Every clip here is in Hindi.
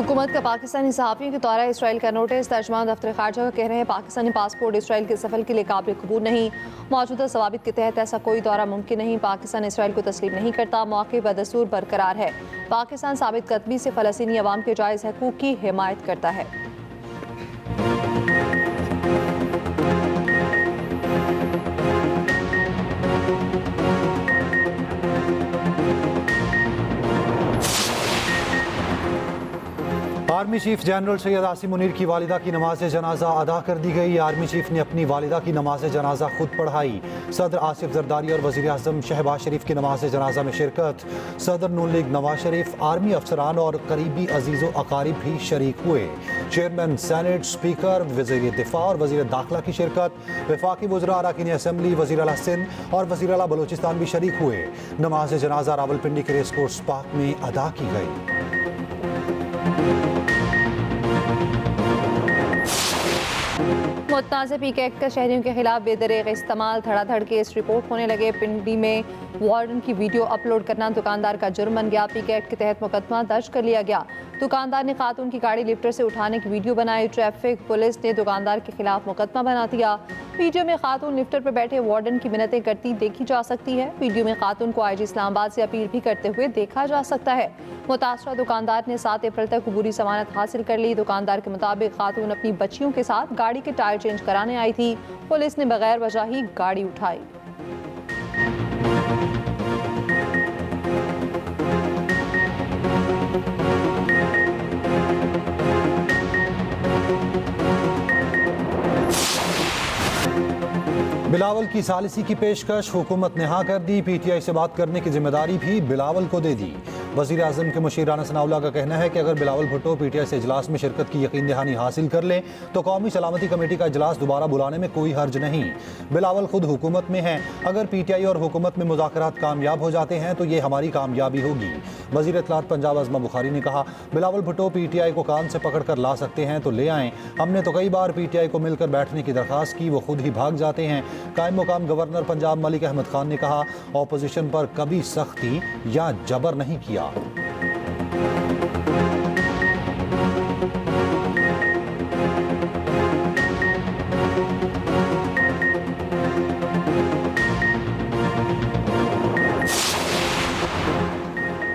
हुकूमत का पाकिस्तानी सहाफ़ियों के दौरा इसराइल का नोटिस। तर्जुमान दफ्तर खारजा का कह रहे हैं पाकिस्तानी पासपोर्ट इसराइल के सफर के लिए काबिल कबूल नहीं। मौजूदा ज़वाबित के तहत ऐसा कोई दौरा मुमकिन नहीं। पाकिस्तान इसराइल को तस्लीम नहीं करता। मौके बदस्तूर बरकरार है। पाकिस्तान साबित कदमी से फ़लस्तीनी अवाम के जायज़ हकूक़ की हिमायत करता है। Army chief general Syed Asim Munir की वालिदा की नमाज जनाजा अदा कर दी गई। आर्मी चीफ ने अपनी वालिदा की नमाज जनाजा खुद पढ़ाई। सदर आसिफ जरदारी और वज़ीर आज़म शहबाज शरीफ की नमाज जनाजा में शिरकत। सदर नून लीग नवाज शरीफ, आर्मी अफसरान और करीबी अजीज़ो अकारीब भी शरीक हुए। चेयरमैन सेनेट, स्पीकर, वज़ीर दिफा और वज़ीर दाखिला की शिरकत। वफाकी वज़रा, अरकान असम्बली, वज़ीर आला सिंध और वज़ीर आला बलोचिस्तान भी शरीक हुए। नमाज जनाजा रावलपिंडी के रेस कोर्स पार्क में अदा की गई। मुतनाज़ पीके एक्ट का शहरियों के खिलाफ बेदरेग इस्तेमाल, धड़ाधड़ केस रिपोर्ट होने लगे। पिंडी में वार्डन की वीडियो अपलोड करना दुकानदार का जुर्म बन गया। पीके एक्ट के तहत मुकदमा दर्ज कर लिया गया। दुकानदार ने खातून की गाड़ी लिफ्टर से उठाने की वीडियो बनाई। ट्रैफिक पुलिस ने दुकानदार के खिलाफ मुकदमा बना दिया। वीडियो में खातून लिफ्टर पर बैठे वार्डन की मिन्नतें करती देखी जा सकती है। वीडियो में खातून को IG इस्लामाबाद से अपील भी करते हुए देखा जा सकता है। मुतासरा दुकानदार ने 7 अप्रैल तक अबूरी जमानत हासिल कर ली। दुकानदार के मुताबिक खातून अपनी बच्चियों के साथ गाड़ी के टायर चेंज कराने आई थी। पुलिस ने बगैर वजह ही गाड़ी उठाई। बिलावल की सालिसी की पेशकश हुकूमत ने हाँ कर दी। PTI से बात करने की जिम्मेदारी भी बिलावल को दे दी। वज़ीर आज़म के मुशीर राना सनाउल्लाह का कहना है कि अगर बिलावल भुट्टो PTI से इजलास में शिरकत की यकीन दहानी हासिल कर लें तो कौमी सलामती कमेटी का इजलास दोबारा बुलाने में कोई हर्ज नहीं। बिलावल खुद हुकूमत में हैं। अगर PTI और हुकूमत में मुज़ाकरात कामयाब हो जाते हैं तो ये हमारी कामयाबी होगी। वज़ीर इत्तलात पंजाब अज़मा बुखारी ने कहा, बिलावल भुट्टो PTI को कान से पकड़ कर ला सकते हैं तो ले आएँ। हमने तो कई बार PTI को मिलकर बैठने की दरख्वास्त की, वो खुद ही भाग जाते हैं। कायम मुकाम गवर्नर पंजाब मलिक अहमद खान ने कहा, ऑपोजिशन पर कभी सख्ती या जबर नहीं किया।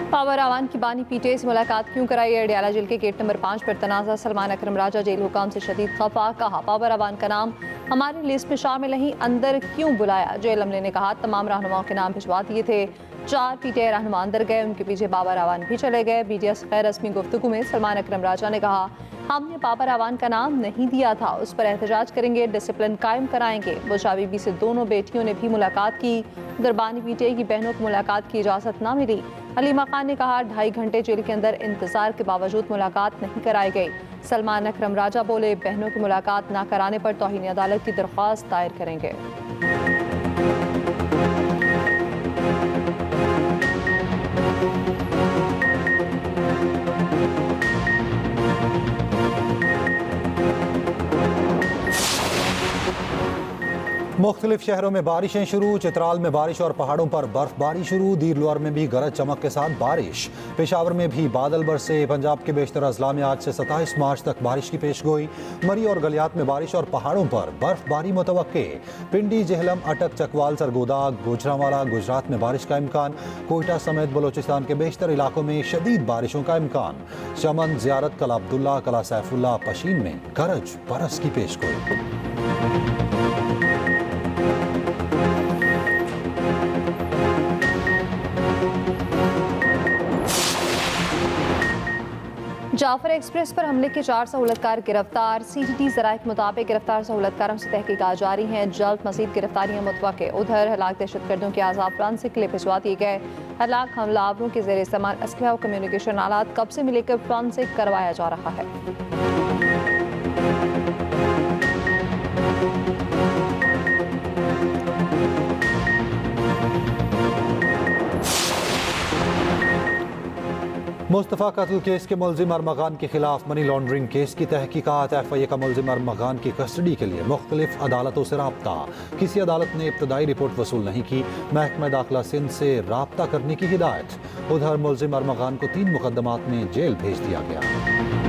पावर आवान की बानी PTI से मुलाकात क्यों कराई? अडियाला जेल के गेट नंबर 5 पर तनाज़ा। सलमान अकरम राजा जेल हुकाम से शदीद खफा। कहा, पावर आवान का नाम हमारी लिस्ट में शामिल नहीं, अंदर क्यों बुलाया? जेल अमले ने कहा, तमाम रहनुमाओं के नाम भिजवा दिए थे। 4 PTI रहनुमा अंदर गए, उनके पीछे बाबर आवान भी चले गए। मीडिया से गैर रस्मी गुफ्तगू में सलमान अकरम राजा ने कहा, हमने बाबर आवान का नाम नहीं दिया था, उस पर एहतजाज करेंगे, डिसिप्लिन कायम कराएंगे। बुशरा बीबी से दोनों बेटियों ने भी मुलाकात की। दरबानी PTI की बहनों को मुलाकात की इजाज़त ना मिली। हलीमा खान ने कहा, 2.5 घंटे जेल के अंदर इंतजार के बावजूद मुलाकात नहीं कराई गई। सलमान अकरम राजा बोले, बहनों की मुलाकात ना कराने पर तौहीन अदालत की दरख्वास्त दायर करेंगे। मुख्तलिफ शहरों में बारिशें शुरू। चित्राल में बारिश और पहाड़ों पर बर्फबारी शुरू। दीर लोअर में भी गरज चमक के साथ बारिश। पेशावर में भी बादल बरसे। पंजाब के बेशतर अजला में आज से 27 मार्च तक बारिश की पेशगोई। मरी और गलियात में बारिश और पहाड़ों पर बर्फबारी मुतवक्के। पिंडी, जेहलम, अटक, चकवाल, सरगोदा, गुजरांवाला, गुजरात में बारिश का इम्कान। कोयटा समेत बलोचिस्तान के बेशतर इलाकों में शदीद बारिशों का इम्कान। चमन, ज़ियारत, कला अब्दुल्ला, कला सैफुल्ला, पशीन में गरज बरस की पेशगोई। जाफर एक्सप्रेस पर हमले के 4 सहूलतकार गिरफ्तार। CTT ज़राए के मुताबिक गिरफ्तार सहूलतकारों से तहकीकात जारी हैं। जल्द मज़ीद गिरफ्तारियां मुतवक्के। उधर हलाक दहशतगर्दों के आज़ाद फ्रांस के लिए भिजवा दिए गए। हलाक हमलावरों के ज़ेर इस्तेमाल असलहा और कम्युनिकेशन आलात कब्जे में लेकर फ्रांस से करवाया जा रहा है। मुस्तफ़ा कत्ल केस के मुलजिम अरमगान के खिलाफ मनी लॉन्ड्रिंग केस की तहकीकात। FIA का मुलजिम अरमगान की कस्टडी के लिए मुख्तलिफ अदालतों से राब्ता। किसी अदालत ने इब्तदाई रिपोर्ट वसूल नहीं की। महकमा दाखिला सिंध से राब्ता करने की हिदायत। उधर मुलजिम अरमगान को 3 मुकदमात में जेल भेज दिया गया।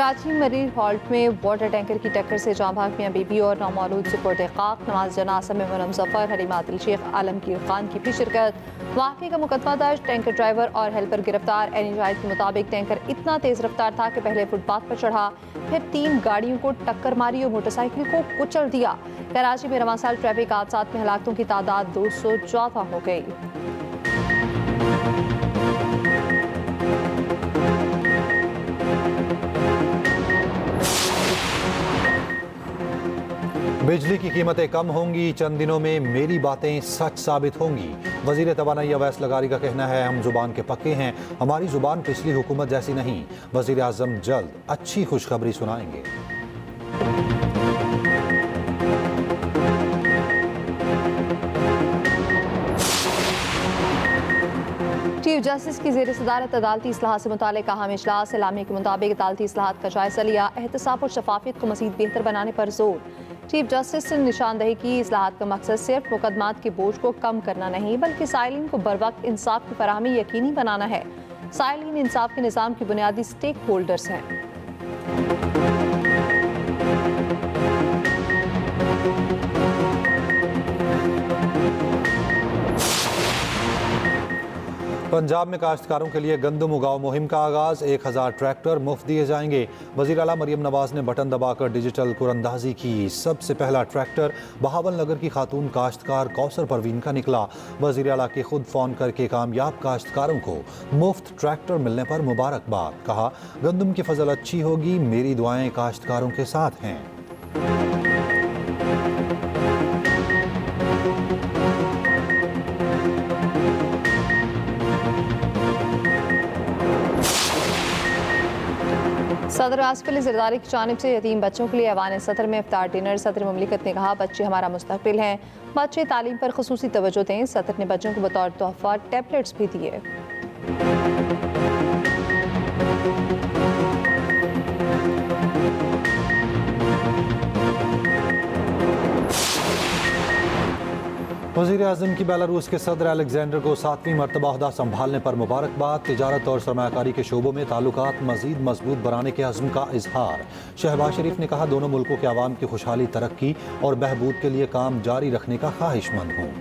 कराची मरीर हॉल्ट में वाटर टैंकर की टक्कर से जाँ भाग मियां बीबी और नामौलूद सुपुर्द खाक। नमाज जनाजा में मुनम जफर, हलीमा आदिल शेख, आलमगीर खान की भी शिरकत। वाक़े का मुकदमा दर्ज, टैंकर ड्राइवर और हेल्पर गिरफ्तार। एनएचआई के मुताबिक टैंकर इतना तेज रफ्तार था कि पहले फुटपाथ पर चढ़ा, फिर 3 गाड़ियों को टक्कर मारी और मोटरसाइकिल को कुचल दिया। कराची में रवां साल ट्रैफिक हादसात में हलाकतों की तादाद 214 हो गई। बिजली की कीमतें कम होंगी, चंद दिनों में मेरी बातें सच साबित होंगी। वजीर तवानाई अवैस लगारी का कहना है, हम जुबान के पक्के हैं, हमारी जुबान पिछली हुकूमत जैसी नहीं। वजीर आजम जल्द अच्छी खुशखबरी सुनाएंगे। चीफ जस्टिस की जेर सदारत अदालती इस्लाहात से मुताल्लिक़ अहम इजलास। एलामिया के मुताबिक अदालती इस्लाहात का जायजा लिया, एहतसाब और शफाफियत को मज़ीद बेहतर बनाने पर जोर। चीफ जस्टिस ने निशानदही की, इस्लाहात का मकसद सिर्फ मुकदमात के बोझ को कम करना नहीं बल्कि साइलिन को बरवक्त इंसाफ की फराहमी यकीनी बनाना है। साइलिन इंसाफ के निज़ाम की बुनियादी स्टेक होल्डर्स हैं। पंजाब में काश्तकारों के लिए गंदम उगाओ मुहिम का आगाज, 1000 ट्रैक्टर मुफ्त दिए जाएंगे। वज़ीर आला मरियम नवाज ने बटन दबाकर डिजिटल कुरंदाजी की। सबसे पहला ट्रैक्टर बहावल नगर की खातून काश्तकार कौसर परवीन का निकला। वज़ीर आला के खुद फ़ोन करके कामयाब काश्तकारों को मुफ्त ट्रैक्टर मिलने पर मुबारकबाद। कहा, गंदम की फसल अच्छी होगी, मेरी दुआएं काश्तकारों के साथ हैं। सदर आसिफ अली ज़रदारी की जानिब से यतीम बच्चों के लिए ऐवान सदर में इफ्तार डिनर। सदर मुमलिकत ने कहा, बच्चे हमारा मुस्तकबिल हैं, बच्चे तालीम पर खुसूसी तवज्जो दें। सदर ने बच्चों को बतौर तोहफा टैबलेट्स भी दिए। वज़ीर आज़म की बेलारूस के सदर अलेक्जेंडर को 7वीं मरतबा ओहदा संभालने पर मुबारकबाद। तिजारत और सरमायाकारी के शोबों में ताल्लुकात मज़ीद मजबूत बनाने के अज़्म का इजहार। शहबाज शरीफ ने कहा, दोनों मुल्कों के अवाम की खुशहाली, तरक्की और बहबूद के लिए काम जारी रखने का ख्वाहिशमंद हूँ।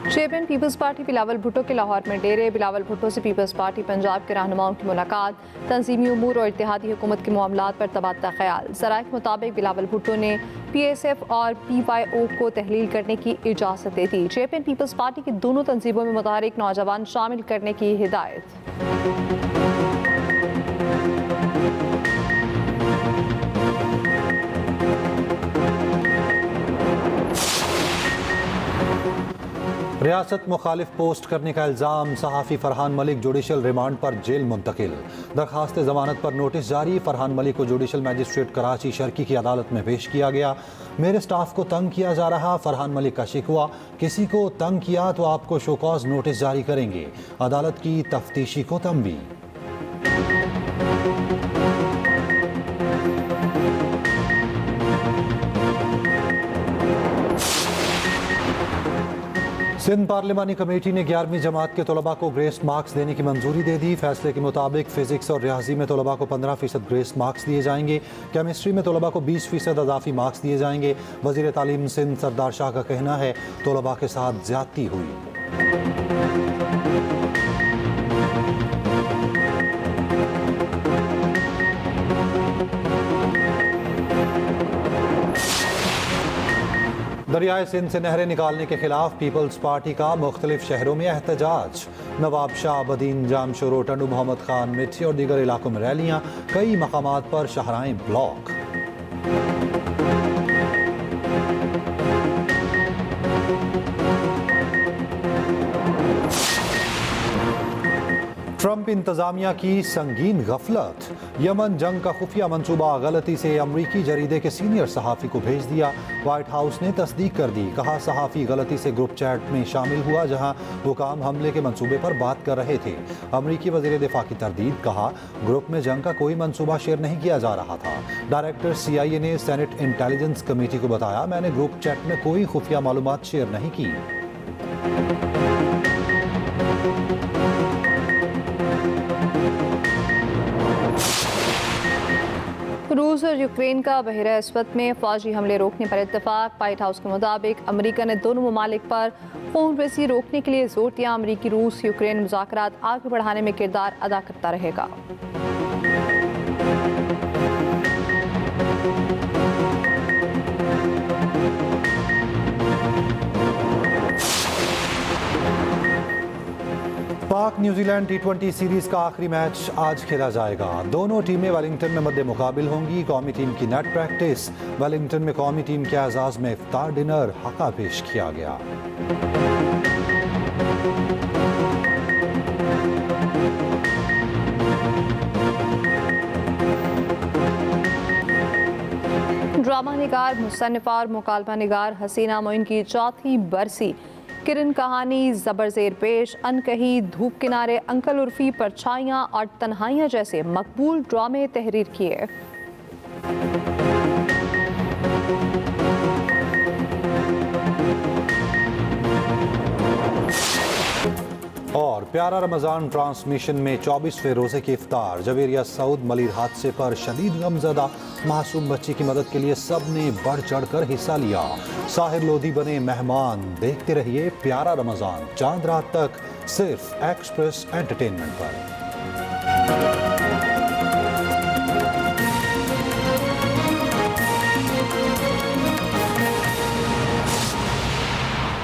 चेयरमैन पीपल्स पार्टी बिलावल भुट्टो के लाहौर में डेरे। बिलावल भुट्टो से पीपल्स पार्टी पंजाब के रहनुमाओं की मुलाकात। तंजीमी उमूर और इत्तेहादी हुकूमत के मामलात पर तबादला ख्याल। ज़राए के मुताबिक बिलावल भुट्टो ने PSF और PYO को तहलील करने की इजाज़त दे दी। चेयरमैन पीपल्स पार्टी की दोनों तंजीमों में मुतहरिक नौजवान शामिल करने की हिदायत। रियासत मुखालिफ पोस्ट करने का इल्ज़ाम, सहाफ़ी फरहान मलिक जुडिशल रिमांड पर जेल मुंतकिल। दरख्वास्त ज़मानत पर नोटिस जारी। फरहान मलिक को जुडिशल मजिस्ट्रेट कराची शर्की की अदालत में पेश किया गया। मेरे स्टाफ को तंग किया जा रहा, फरहान मलिक का शिकवा। किसी को तंग किया तो आपको शोकॉज नोटिस जारी करेंगे। अदालत की तफ्तीशी को तंबी। सिंध पार्लिमानी कमेटी ने 11वीं जमात के तलबा को ग्रेस मार्क्स देने की मंजूरी दे दी। फैसले के मुताबिक फिजिक्स और रियाजी में तलबा को 15% ग्रेस मार्क्स दिए जाएंगे। केमिस्ट्री में तलबा को 20% अदाफी मार्क्स दिए जाएंगे। वज़ीर तालीम सिंध सरदार शाह का कहना है, तलबा के साथ ज्यादती हुई। दरियाए सिंध से नहरें निकालने के खिलाफ पीपल्स पार्टी का मुख्तलिफ शहरों में एहतजाज। नवाब शाह, बदीन, जामशोरो, टंडू मोहम्मद खान, मिठी और दीगर इलाकों में रैलियां। कई मकामात पर शाहराएं ब्लॉक। ट्रंप ट्रंप इंतजामिया की संगीन गफलत। यमन जंग का खुफिया मंसूबा गलती से अमरीकी जरीदे के सीनियर सहाफ़ी को भेज दिया। व्हाइट हाउस ने तस्दीक कर दी। कहा सहाफ़ी गलती से ग्रुप चैट में शामिल हुआ जहां हुकाम हमले के मंसूबे पर बात कर रहे थे। अमरीकी वज़ीर दिफा की तरदीद। कहा ग्रुप में जंग का कोई मंसूबा शेयर नहीं किया जा रहा था। डायरेक्टर CIA ने सेनेट इंटेलिजेंस कमेटी को बताया, मैंने ग्रुप चैट में कोई खुफिया मालूमात शेयर नहीं की। रूस और यूक्रेन का बहरा अस्वद में फौजी हमले रोकने पर इत्तेफाक। व्हाइट हाउस के मुताबिक अमेरिका ने दोनों ममालिक पर खून रेज़ी रोकने के लिए जोर दिया। अमेरिकी रूस यूक्रेन मुज़ाकरात आगे बढ़ाने में किरदार अदा करता रहेगा। पाक न्यूजीलैंड T20 सीरीज का आखिरी मैच आज खेला जाएगा। दोनों टीमें वेलिंगटन में मद्दे मुकाबिल होंगी। कौमी टीम की नेट प्रैक्टिस। वेलिंगटन में कौमी टीम के एजाज में इफ्तार डिनर हका पेश किया गया। ड्रामा निगार, मुसन्निफा और मुकालमा निगार हसीना मोइन की चौथी बरसी। किरण कहानी, ज़बरज़ेर पेश, अनकही, धूप किनारे, अंकल उर्फी, परछाइयाँ और तन्हाइयाँ जैसे मकबूल ड्रामे तहरीर किए। और प्यारा रमज़ान ट्रांसमिशन में 24वें रोज़े की इफ्तार। जवेरिया सऊद मलिर हादसे पर शदीद गमज़दा। मासूम बच्ची की मदद के लिए सब ने बढ़ चढ़ कर हिस्सा लिया। साहिर लोधी बने मेहमान। देखते रहिए प्यारा रमज़ान, चांद रात तक सिर्फ एक्सप्रेस एंटरटेनमेंट पर।